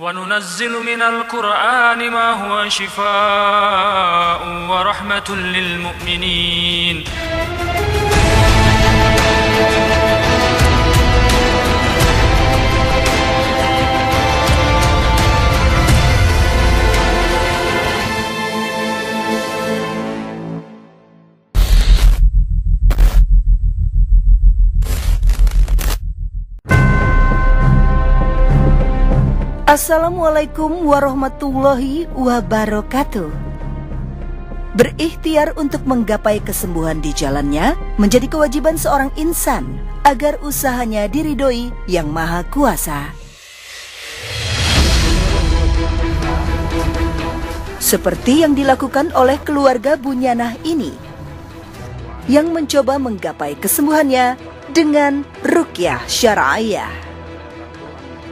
وننزل من القرآن ما هو شفاء ورحمة للمؤمنين. Assalamualaikum warahmatullahi wabarakatuh. Berikhtiar untuk menggapai kesembuhan di jalannya menjadi kewajiban seorang insan agar usahanya diridhoi Yang Maha Kuasa. Seperti yang dilakukan oleh keluarga Bunyanah ini, yang mencoba menggapai kesembuhannya dengan ruqyah syar'iyah.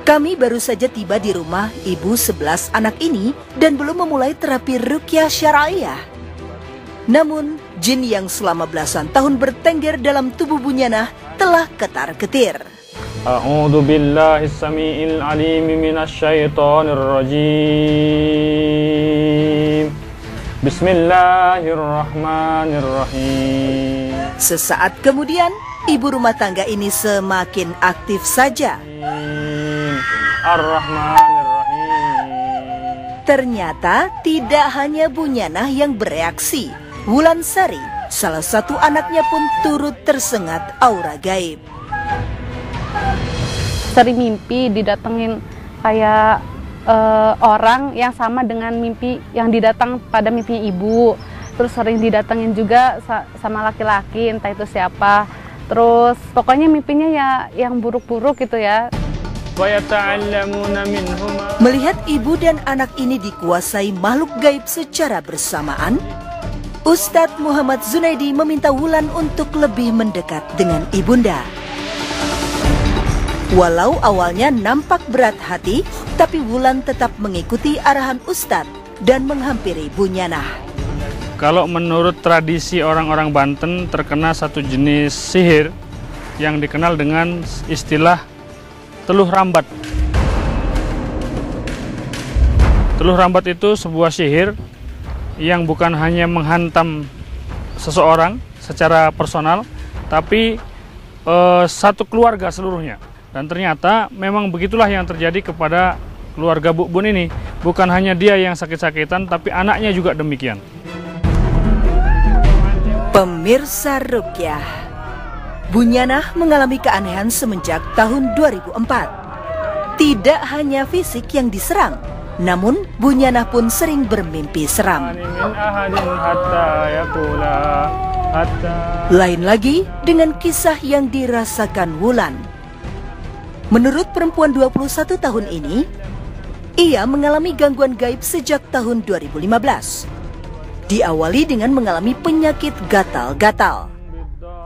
Kami baru saja tiba di rumah ibu 11 anak ini dan belum memulai terapi ruqyah syar'iyah. Namun, jin yang selama belasan tahun bertengger dalam tubuh Bunyanah telah ketar-ketir. A'udzu billahi samiil alim minasyaitonir rajim. Bismillahirrahmanirrahim. Sesaat kemudian, ibu rumah tangga ini semakin aktif saja. Ar-Rahmanir-Rahim. Ternyata tidak hanya Bunyanah yang bereaksi. Wulansari, salah satu anaknya pun turut tersengat aura gaib. Sering mimpi didatengin kayak orang yang sama dengan mimpi yang didatang pada mimpinya ibu. Terus sering didatengin juga sama laki-laki, entah itu siapa. Terus pokoknya mimpinya ya yang buruk-buruk gitu ya. Melihat ibu dan anak ini dikuasai makhluk gaib secara bersamaan, Ustadz Muhammad Zunaidi meminta Wulan untuk lebih mendekat dengan ibunda. Walau awalnya nampak berat hati, tapi Wulan tetap mengikuti arahan Ustadz dan menghampiri Bunyanah. Kalau menurut tradisi orang-orang Banten, terkena satu jenis sihir yang dikenal dengan istilah teluh rambat. Teluh rambat itu sebuah sihir yang bukan hanya menghantam seseorang secara personal, tapi satu keluarga seluruhnya. Dan ternyata memang begitulah yang terjadi kepada keluarga Bu Bun ini. Bukan hanya dia yang sakit-sakitan, tapi anaknya juga demikian. Pemirsa Ruqyah, Bunyanah mengalami keanehan semenjak tahun 2004. Tidak hanya fisik yang diserang, namun Bunyanah pun sering bermimpi seram. Lain lagi dengan kisah yang dirasakan Wulan. Menurut perempuan 21 tahun ini, ia mengalami gangguan gaib sejak tahun 2015. Diawali dengan mengalami penyakit gatal-gatal.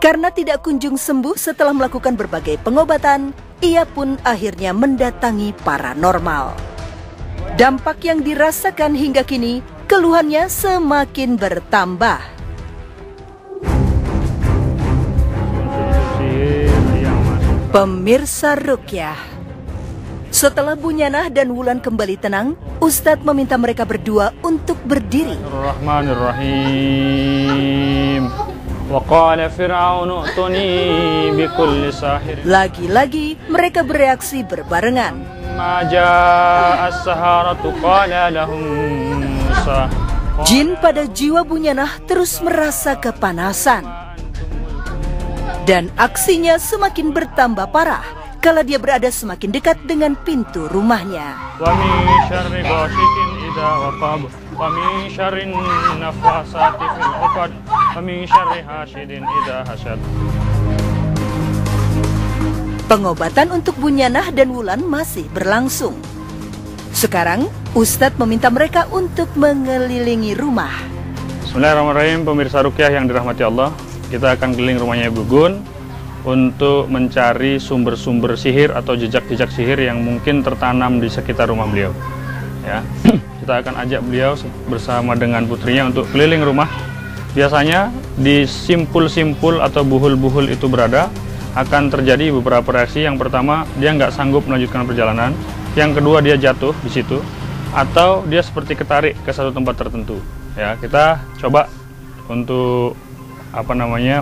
Karena tidak kunjung sembuh setelah melakukan berbagai pengobatan, ia pun akhirnya mendatangi paranormal. Dampak yang dirasakan hingga kini, keluhannya semakin bertambah. Pemirsa Ruqyah, setelah Bunyanah dan Wulan kembali tenang, Ustadz meminta mereka berdua untuk berdiri. Ar-Rahmanir-Rahim. Lagi-lagi mereka bereaksi berbarengan. Jin pada jiwa Bunyanah terus merasa kepanasan. Dan aksinya semakin bertambah parah kala dia berada semakin dekat dengan pintu rumahnya. Pengobatan untuk Bunyanah dan Wulan masih berlangsung. Sekarang, Ustadz meminta mereka untuk mengelilingi rumah. Bismillahirrahmanirrahim, pemirsa Ruqyah yang dirahmati Allah. Kita akan keliling rumahnya Ibu Gun untuk mencari sumber-sumber sihir atau jejak-jejak sihir yang mungkin tertanam di sekitar rumah beliau. Ya, kita akan ajak beliau bersama dengan putrinya untuk keliling rumah. Biasanya di simpul-simpul atau buhul-buhul itu berada, akan terjadi beberapa reaksi. Yang pertama, dia nggak sanggup melanjutkan perjalanan. yang kedua dia jatuh di situ, atau dia seperti ketarik ke satu tempat tertentu. Ya, kita coba untuk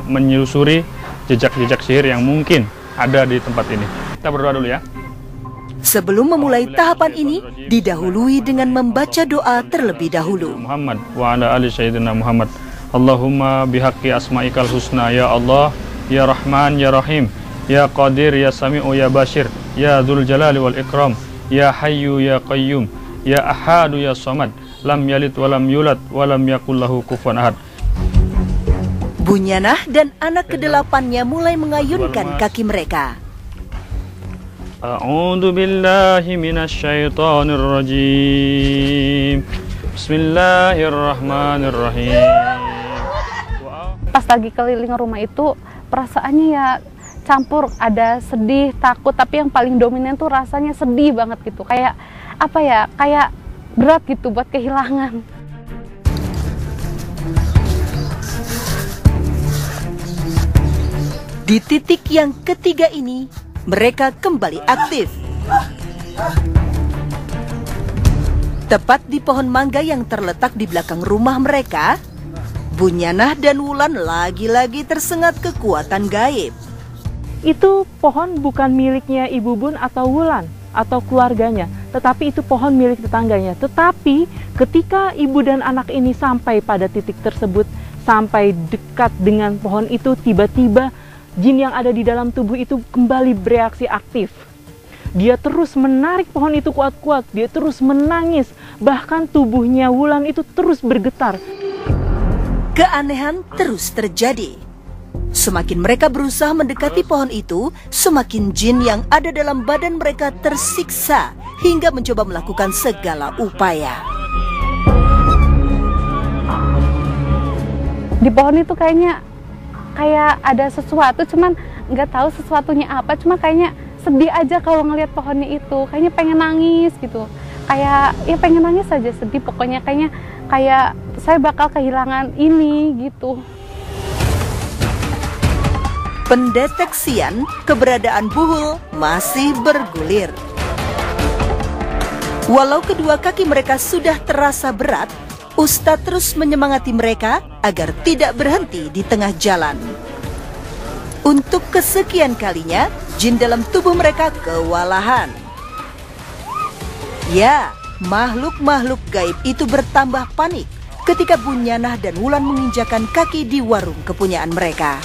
menyusuri jejak-jejak sihir yang mungkin ada di tempat ini. Kita berdoa dulu ya. Sebelum memulai tahapan ini, didahului dengan membaca doa terlebih dahulu. Muhammad wa ala ali sayyidina Muhammad. Allahumma bihaqqi asma'ikal husna, ya Allah, ya Rahman, ya Rahim, ya Qadir, ya Sami'u, ya Bashir, ya Dzul Jalali wal Ikram, ya Hayyu, ya Qayyum, ya Ahadu, ya Samad, lam yalid walam yulad walam yakul lahu kufuwan ahad. Bunyanah dan anak kedelapannya mulai mengayunkan kaki mereka. A'udzu billahi minasyaitonir rajim. Bismillahirrahmanirrahim. Pas lagi keliling rumah itu perasaannya ya campur, ada sedih, takut, tapi yang paling dominan tuh rasanya sedih banget gitu. Kayak apa ya? Kayak berat gitu buat kehilangan. Di titik yang ketiga ini, mereka kembali aktif. Tepat di pohon mangga yang terletak di belakang rumah mereka, Bunyanah dan Wulan lagi-lagi tersengat kekuatan gaib. Itu pohon bukan miliknya Ibu Bun atau Wulan atau keluarganya, tetapi itu pohon milik tetangganya. Tetapi ketika ibu dan anak ini sampai pada titik tersebut, sampai dekat dengan pohon itu, tiba-tiba jin yang ada di dalam tubuh itu kembali bereaksi aktif. Dia terus menarik pohon itu kuat-kuat, dia terus menangis, bahkan tubuhnya Wulan itu terus bergetar. Keanehan terus terjadi. Semakin mereka berusaha mendekati pohon itu, semakin jin yang ada dalam badan mereka tersiksa hingga mencoba melakukan segala upaya. Di pohon itu kayak ada sesuatu, cuman nggak tahu sesuatunya apa, cuma kayaknya sedih aja kalau ngelihat pohonnya itu, kayaknya pengen nangis gitu, kayak ya pengen nangis aja, sedih pokoknya, kayak saya bakal kehilangan ini gitu. Pendeteksian keberadaan Buhul masih bergulir. Walau kedua kaki mereka sudah terasa berat, Ustadz terus menyemangati mereka agar tidak berhenti di tengah jalan. Untuk kesekian kalinya, jin dalam tubuh mereka kewalahan. Ya, makhluk-makhluk gaib itu bertambah panik ketika Bunyanah dan Wulan menginjakan kaki di warung kepunyaan mereka.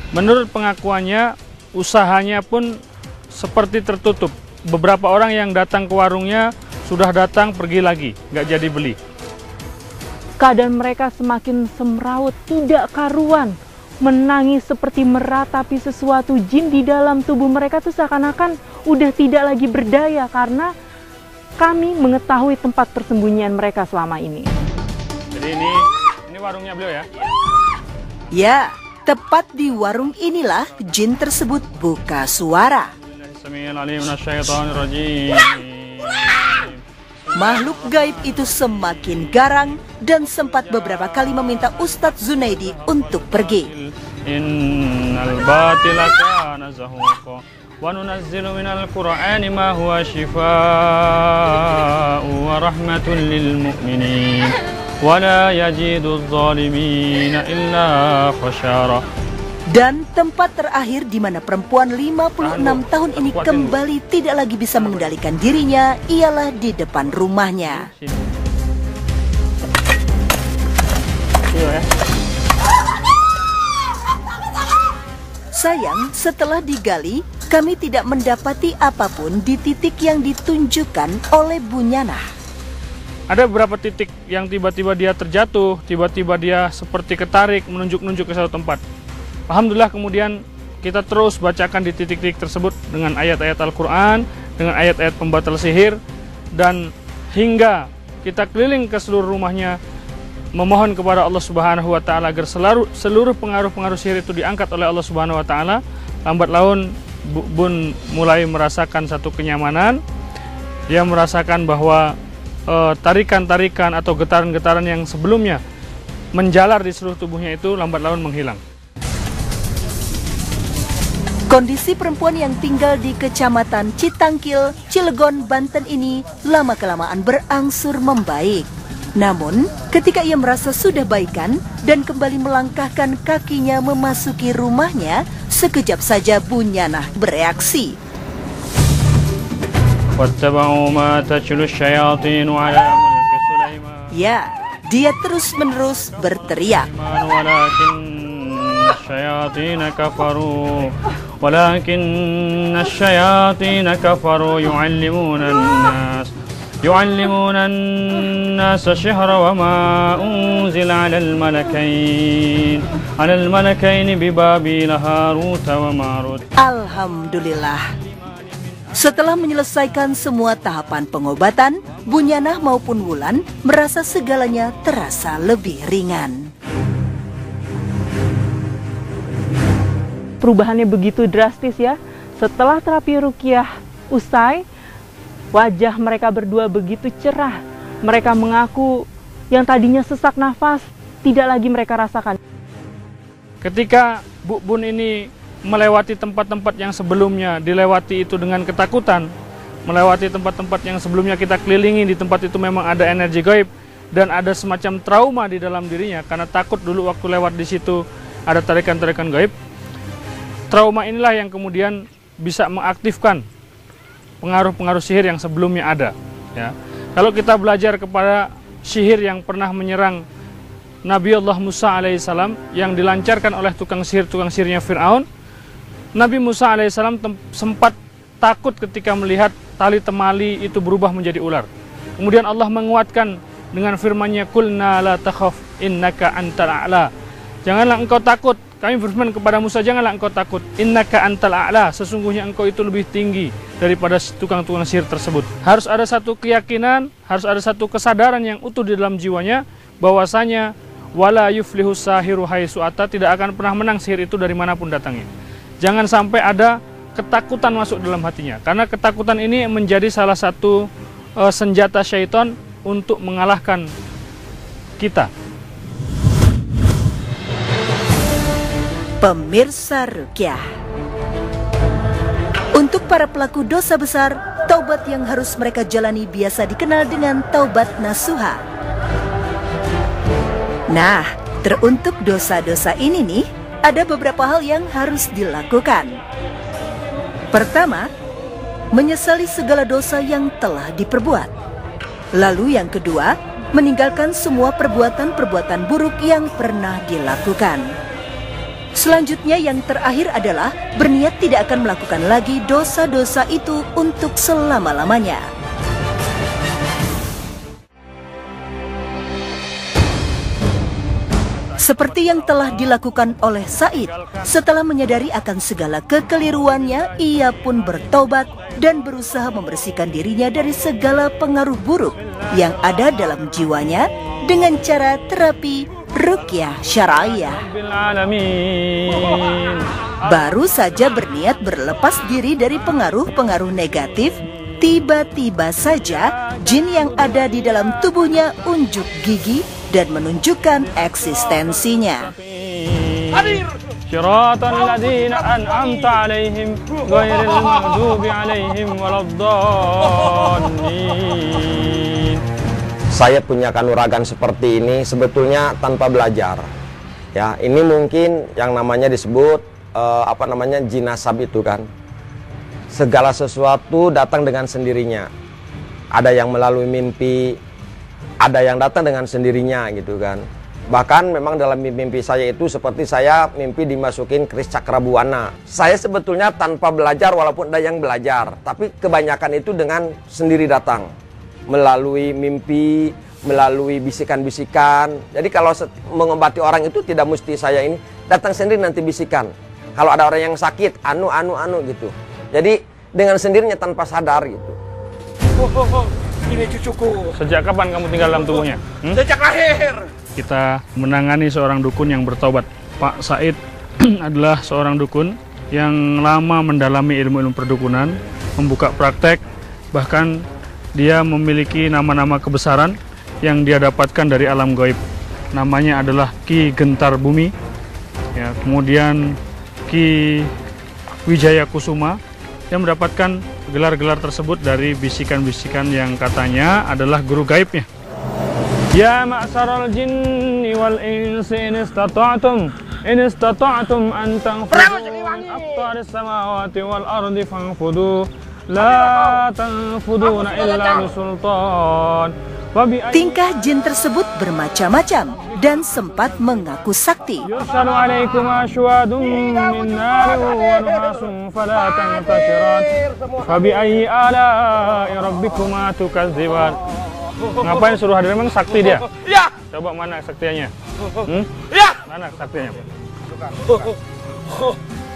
Menurut pengakuannya, usahanya pun seperti tertutup. Beberapa orang yang datang ke warungnya sudah datang pergi lagi, nggak jadi beli. Keadaan mereka semakin semrawut, tidak karuan, menangis seperti meratapi sesuatu. Jin di dalam tubuh mereka tuh seakan-akan udah tidak lagi berdaya karena kami mengetahui tempat persembunyian mereka selama ini. Jadi ini warungnya beliau ya? Ya, tepat di warung inilah jin tersebut buka suara. Makhluk gaib itu semakin garang dan sempat beberapa kali meminta Ustadz Zunaidi untuk pergi. Innal batila kana zahuqa wa nunazzilu minal Qur'ani ma huwa shifaa'un wa rahmatun lil mu'minin wa la yajidu adh-dhalimina illa khasara. Dan tempat terakhir di mana perempuan 56 tahun ini kembali tidak lagi bisa mengendalikan dirinya ialah di depan rumahnya. Sayang, setelah digali, kami tidak mendapati apapun di titik yang ditunjukkan oleh Bunyanah. Ada beberapa titik yang tiba-tiba dia terjatuh, tiba-tiba dia seperti ketarik menunjuk-nunjuk ke satu tempat. Alhamdulillah kemudian kita terus bacakan di titik-titik tersebut dengan ayat-ayat Al-Quran, dengan ayat-ayat pembatal sihir, dan hingga kita keliling ke seluruh rumahnya memohon kepada Allah Subhanahu wa Ta'ala agar seluruh pengaruh-pengaruh sihir itu diangkat oleh Allah Subhanahu wa Ta'ala. Lambat laun Bun mulai merasakan satu kenyamanan. Dia merasakan bahwa tarikan-tarikan atau getaran-getaran yang sebelumnya menjalar di seluruh tubuhnya itu lambat laun menghilang. Kondisi perempuan yang tinggal di Kecamatan Citangkil, Cilegon, Banten ini lama-kelamaan berangsur membaik. Namun, ketika ia merasa sudah baikan dan kembali melangkahkan kakinya memasuki rumahnya, sekejap saja Bunyanah bereaksi. Ya, dia terus-menerus berteriak. ولكن الشياطين كفروا يعلمون الناس السحر وما أنزل على الملكين ببابل هاروت وماروت. Alhamdulillah. Setelah menyelesaikan semua tahapan pengobatan, Bunyanah maupun Wulan merasa segalanya terasa lebih ringan. Perubahannya begitu drastis ya. Setelah terapi ruqyah usai, wajah mereka berdua begitu cerah. Mereka mengaku yang tadinya sesak nafas tidak lagi mereka rasakan. Ketika Bu Bun ini melewati tempat-tempat yang sebelumnya dilewati itu dengan ketakutan, melewati tempat-tempat yang sebelumnya kita kelilingi, di tempat itu memang ada energi gaib dan ada semacam trauma di dalam dirinya karena takut dulu waktu lewat di situ ada tarikan-tarikan gaib. Trauma inilah yang kemudian bisa mengaktifkan pengaruh-pengaruh sihir yang sebelumnya ada. Ya. Kalau kita belajar kepada sihir yang pernah menyerang Nabi Allah Musa alaihissalam yang dilancarkan oleh tukang sihirnya Fir'aun, Nabi Musa alaihissalam sempat takut ketika melihat tali temali itu berubah menjadi ular. Kemudian Allah menguatkan dengan firman-Nya, "Qulna la takhaf innaka antal a'la." Janganlah engkau takut. Kami berfirman kepada Musa, janganlah engkau takut. Innaka antal a'la, sesungguhnya engkau itu lebih tinggi daripada tukang-tukang sihir tersebut. Harus ada satu keyakinan, harus ada satu kesadaran yang utuh di dalam jiwanya bahwasanya wala yuflihu sahiru haitsu ata, tidak akan pernah menang sihir itu dari manapun datangnya. Jangan sampai ada ketakutan masuk dalam hatinya, karena ketakutan ini menjadi salah satu senjata syaitan untuk mengalahkan kita. Pemirsa Ruqyah, untuk para pelaku dosa besar, taubat yang harus mereka jalani biasa dikenal dengan taubat nasuha. Nah, teruntuk dosa-dosa ini nih, ada beberapa hal yang harus dilakukan. Pertama, menyesali segala dosa yang telah diperbuat. Lalu yang kedua, meninggalkan semua perbuatan-perbuatan buruk yang pernah dilakukan. Selanjutnya yang terakhir adalah berniat tidak akan melakukan lagi dosa-dosa itu untuk selama-lamanya. Seperti yang telah dilakukan oleh Said, setelah menyadari akan segala kekeliruannya, ia pun bertobat dan berusaha membersihkan dirinya dari segala pengaruh buruk yang ada dalam jiwanya dengan cara terapi ruqyah syar'iyah. Baru saja berniat berlepas diri dari pengaruh-pengaruh negatif, tiba-tiba saja jin yang ada di dalam tubuhnya unjuk gigi dan menunjukkan eksistensinya. Shiratal ladzina an'amta 'alaihim ghairil maghdubi 'alaihim waladdallin. Saya punya kanuragan seperti ini sebetulnya tanpa belajar. Ya, ini mungkin yang namanya disebut jinasab itu kan. Segala sesuatu datang dengan sendirinya. Ada yang melalui mimpi, ada yang datang dengan sendirinya gitu kan. Bahkan memang dalam mimpi saya itu seperti saya mimpi dimasukin keris cakrabuana. Saya sebetulnya tanpa belajar walaupun ada yang belajar, tapi kebanyakan itu dengan sendiri datang. Melalui mimpi, melalui bisikan-bisikan. Jadi kalau mengobati orang itu tidak mesti saya ini datang sendiri nanti bisikan. Kalau ada orang yang sakit, anu gitu. Jadi dengan sendirinya tanpa sadar gitu. Ini cucuku. Sejak kapan kamu tinggal dalam tubuhnya? Sejak lahir. Kita menangani seorang dukun yang bertaubat. Pak Said adalah seorang dukun yang lama mendalami ilmu-ilmu perdukunan, membuka praktek, bahkan dia memiliki nama-nama kebesaran yang dia dapatkan dari alam gaib. Namanya adalah Ki Gentar Bumi, ya, kemudian Ki Wijaya Kusuma yang mendapatkan gelar-gelar tersebut dari bisikan-bisikan yang katanya adalah guru gaibnya. Ya ma'saral jinni wal insi in istata'tum an tanfudu min aqtaris samawati wal ardi fanfudu la tanfuduna illa bisultan. Tingkah jin tersebut bermacam-macam dan sempat mengaku sakti. Yursalu alaikum ashwadun min nari wa nuhasun fala tantashiran fabi ayyi ala'i rabbikuma tukadziban. Ngapain suruh hadir? Memang sakti dia? Ya. Coba mana saktianya? Ya. Mana saktianya?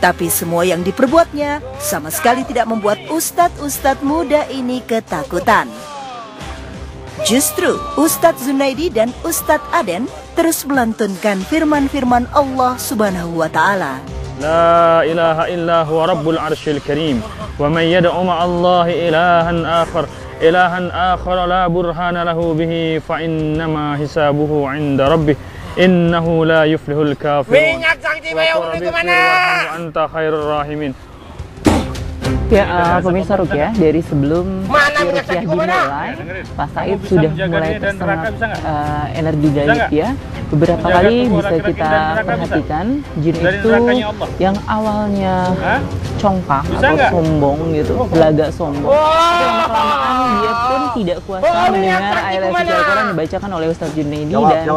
Tapi semua yang diperbuatnya sama sekali tidak membuat ustadz-ustadz muda ini ketakutan. Justru Ustadz Zunaidi dan Ustadz Aden terus melantunkan firman-firman Allah Subhanahu wa Ta'ala. La ilaha illa huwa rabbul arsyil karim wa man yad'u ma'allahi ilahan akhar la burhana lahu bihi fa innama hisabuhu 'inda rabbih innahu la yuflihul kafirun. Minyak sakti bayau itu kemana? Anta khairur rahimin. Ya, pemirsa Rukyah, dari sebelum Rukyah dimulai, Pak Said sudah mulai tersengat energi gaib ya. Beberapa kali bisa kita perhatikan jin itu yang awalnya congkak atau sombong gitu, belagak sombong. Tapi lama-kelamaan dia pun tidak kuasa mendengar ayat suci Al-Quran dibacakan oleh Ustadz Junaidi dan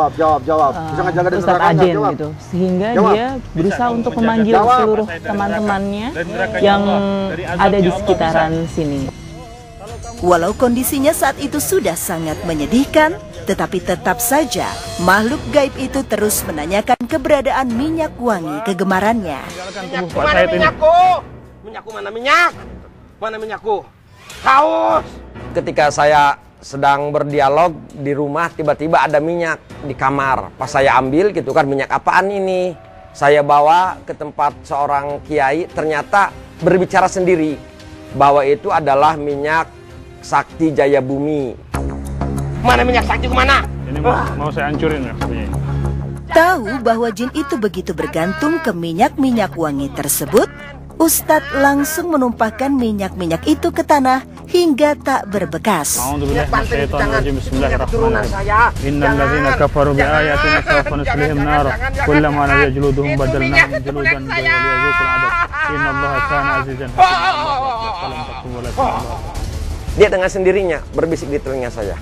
Ustadz Aden gitu. Sehingga dia berusaha untuk memanggil seluruh teman-temannya yang ada di sekitaran sini. Walau kondisinya saat itu sudah sangat menyedihkan, tetapi tetap saja makhluk gaib itu terus menanyakan keberadaan minyak wangi kegemarannya. Minyakku mana minyakku? Minyakku mana minyak? Mana minyakku? Haus. Ketika saya sedang berdialog di rumah, tiba-tiba ada minyak di kamar. Pas saya ambil gitu kan, minyak apaan ini? Saya bawa ke tempat seorang kiai, ternyata berbicara sendiri bahwa itu adalah minyak sakti Jaya Bumi. Mana minyak sakti kemana? Ini mau saya hancurin ya. Tahu bahwa jin itu begitu bergantung ke minyak-minyak wangi tersebut, Ustadz langsung menumpahkan minyak-minyak itu ke tanah hingga tak berbekas. Innal ladzina kafaru bi ayatina sawfa nuslihim nar kullama nadija juluduhum badalnahum juludan liyadzuqul adab innallaha kana azizan hakim. Dia dengan sendirinya berbisik di telinga saya.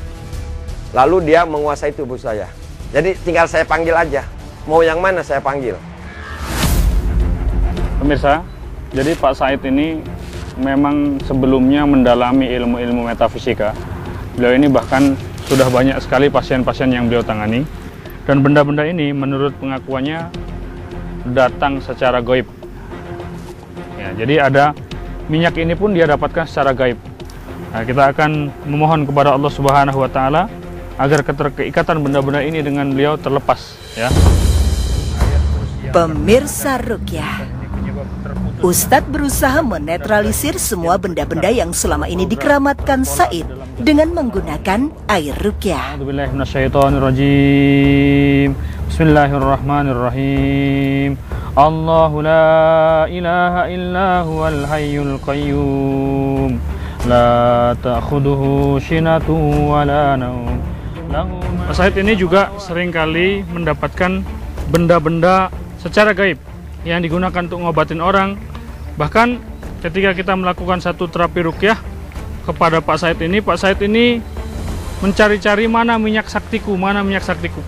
Lalu dia menguasai tubuh saya. Jadi tinggal saya panggil aja. Mau yang mana saya panggil. Pemirsa, jadi Pak Said ini memang sebelumnya mendalami ilmu-ilmu metafisika. Beliau ini bahkan sudah banyak sekali pasien-pasien yang beliau tangani. Dan benda-benda ini menurut pengakuannya datang secara gaib. Ya, jadi ada minyak ini pun dia dapatkan secara gaib. Nah, kita akan memohon kepada Allah Subhanahu wa Ta'ala agar keterikatan benda-benda ini dengan beliau terlepas ya. Pemirsa Rukyah, Ustadz berusaha menetralisir semua benda-benda yang selama ini dikeramatkan Said dengan menggunakan air Rukyah. Bismillahirrahmanirrahim. Allahu la ilaha illa huwal hayyul qayyum. La ta'khuduhu sinatu wa la naum. Pak Said ini juga seringkali mendapatkan benda-benda secara gaib yang digunakan untuk ngobatin orang. Bahkan ketika kita melakukan satu terapi ruqyah kepada Pak Said ini mencari-cari mana minyak saktiku.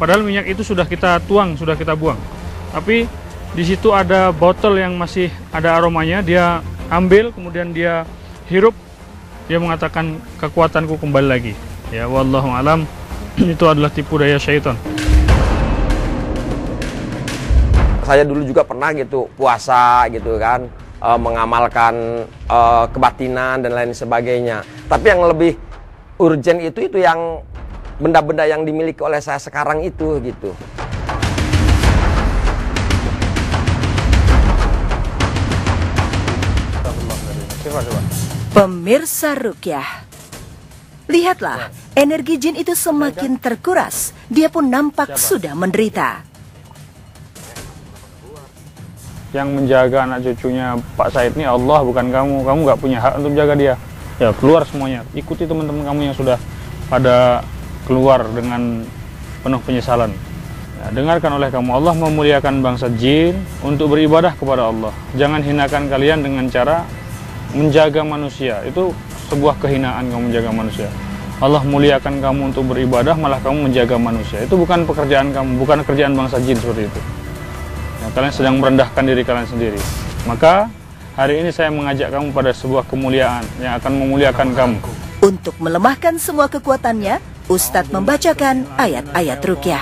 Padahal minyak itu sudah kita tuang, sudah kita buang. Tapi di situ ada botol yang masih ada aromanya, dia ambil kemudian dia hirup. Dia mengatakan kekuatanku kembali lagi. Ya wallahu alam, itu adalah tipu daya syaitan. Saya dulu juga pernah gitu puasa gitu kan, mengamalkan kebatinan dan lain sebagainya. Tapi yang lebih urgent itu yang benda-benda yang dimiliki oleh saya sekarang itu gitu. Pemirsa Rukyah, lihatlah, energi jin itu semakin terkuras. Dia pun nampak sudah menderita. yang menjaga anak cucunya Pak Said ini Allah, bukan kamu. Kamu nggak punya hak untuk menjaga dia. Ya keluar semuanya, ikuti teman-teman kamu yang sudah pada keluar dengan penuh penyesalan. Ya, dengarkan oleh kamu, Allah memuliakan bangsa jin untuk beribadah kepada Allah. Jangan hinakan kalian dengan cara menjaga manusia. Itu sebuah kehinaan kamu menjaga manusia. Allah muliakan kamu untuk beribadah, malah kamu menjaga manusia. Itu bukan pekerjaan kamu, bukan kerjaan bangsa jin seperti itu. Ya, kalian sedang merendahkan diri kalian sendiri. Maka hari ini saya mengajak kamu pada sebuah kemuliaan yang akan memuliakan kamu. Untuk melemahkan semua kekuatannya, Ustadz membacakan ayat-ayat ruqyah.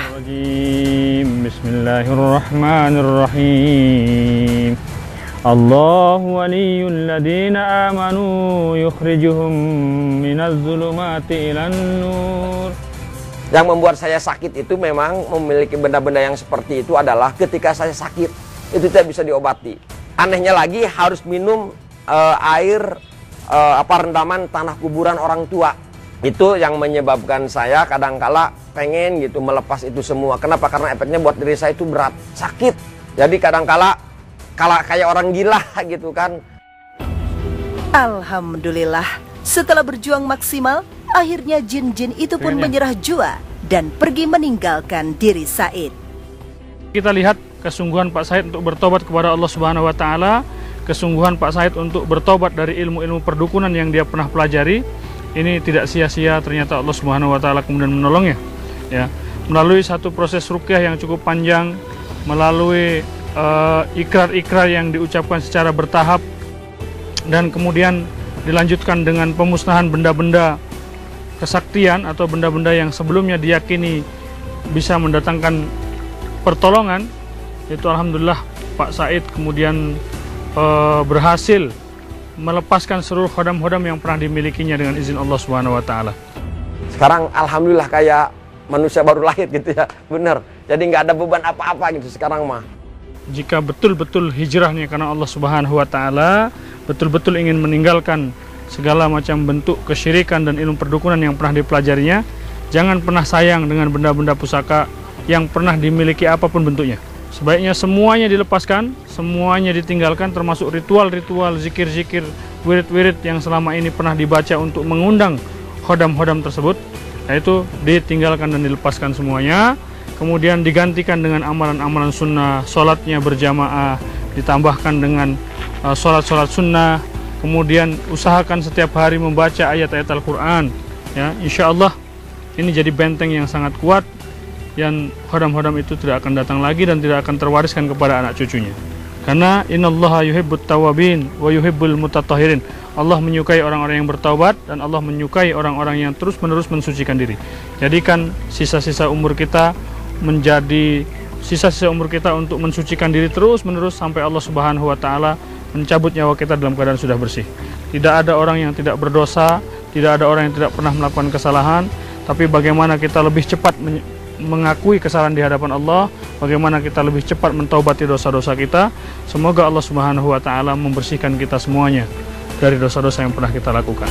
Bismillahirrahmanirrahim. Allahu waliyul ladina amanu yukhrijuhum minaz zulumati ilan nur. Yang membuat saya sakit itu memang memiliki benda-benda yang seperti itu adalah ketika saya sakit itu tidak bisa diobati. Anehnya lagi harus minum air rendaman tanah kuburan orang tua. Itu yang menyebabkan saya kadangkala pengen gitu melepas itu semua. Kenapa? Karena efeknya buat diri saya itu berat, sakit. Jadi kadangkala kayak orang gila gitu kan. Alhamdulillah, setelah berjuang maksimal, akhirnya jin-jin itu pun menyerah jua dan pergi meninggalkan diri Said. Kita lihat kesungguhan Pak Said untuk bertobat kepada Allah Subhanahu wa taala, kesungguhan Pak Said untuk bertobat dari ilmu-ilmu perdukunan yang dia pernah pelajari. Ini tidak sia-sia, ternyata Allah Subhanahu wa taala kemudian menolongnya. Ya, melalui satu proses ruqyah yang cukup panjang, melalui ikrar-ikrar yang diucapkan secara bertahap dan kemudian dilanjutkan dengan pemusnahan benda-benda kesaktian atau benda-benda yang sebelumnya diyakini bisa mendatangkan pertolongan. Itu alhamdulillah Pak Said kemudian berhasil melepaskan seluruh hodam-hodam yang pernah dimilikinya dengan izin Allah Subhanahu wa taala. Sekarang alhamdulillah kayak manusia baru lahir gitu ya. Bener. Jadi nggak ada beban apa-apa gitu sekarang mah. Jika betul-betul hijrahnya karena Allah Subhanahu wa taala, betul-betul ingin meninggalkan segala macam bentuk kesyirikan dan ilmu perdukunan yang pernah dipelajarinya, jangan pernah sayang dengan benda-benda pusaka yang pernah dimiliki apapun bentuknya. Sebaiknya semuanya dilepaskan, semuanya ditinggalkan, termasuk ritual-ritual, zikir-zikir, wirid-wirid yang selama ini pernah dibaca untuk mengundang hodam-hodam tersebut, yaitu ditinggalkan dan dilepaskan semuanya. Kemudian digantikan dengan amalan-amalan sunnah, sholatnya berjamaah, ditambahkan dengan sholat-sholat sunnah. Kemudian usahakan setiap hari membaca ayat-ayat Al-Quran. Ya, insya Allah ini jadi benteng yang sangat kuat, dan hodam-hodam itu tidak akan datang lagi dan tidak akan terwariskan kepada anak cucunya. Karena innallaha yuhibbut tawabin wa yuhibbul mutatahhirin. Allah menyukai orang-orang yang bertaubat dan Allah menyukai orang-orang yang terus-menerus mensucikan diri. Jadikan sisa-sisa umur kita menjadi sisa-sisa umur kita untuk mensucikan diri terus-menerus sampai Allah Subhanahu wa taala mencabut nyawa kita dalam keadaan sudah bersih. Tidak ada orang yang tidak berdosa, tidak ada orang yang tidak pernah melakukan kesalahan, tapi bagaimana kita lebih cepat mengakui kesalahan di hadapan Allah, bagaimana kita lebih cepat mentaubati dosa-dosa kita. Semoga Allah Subhanahu wa taala membersihkan kita semuanya dari dosa-dosa yang pernah kita lakukan.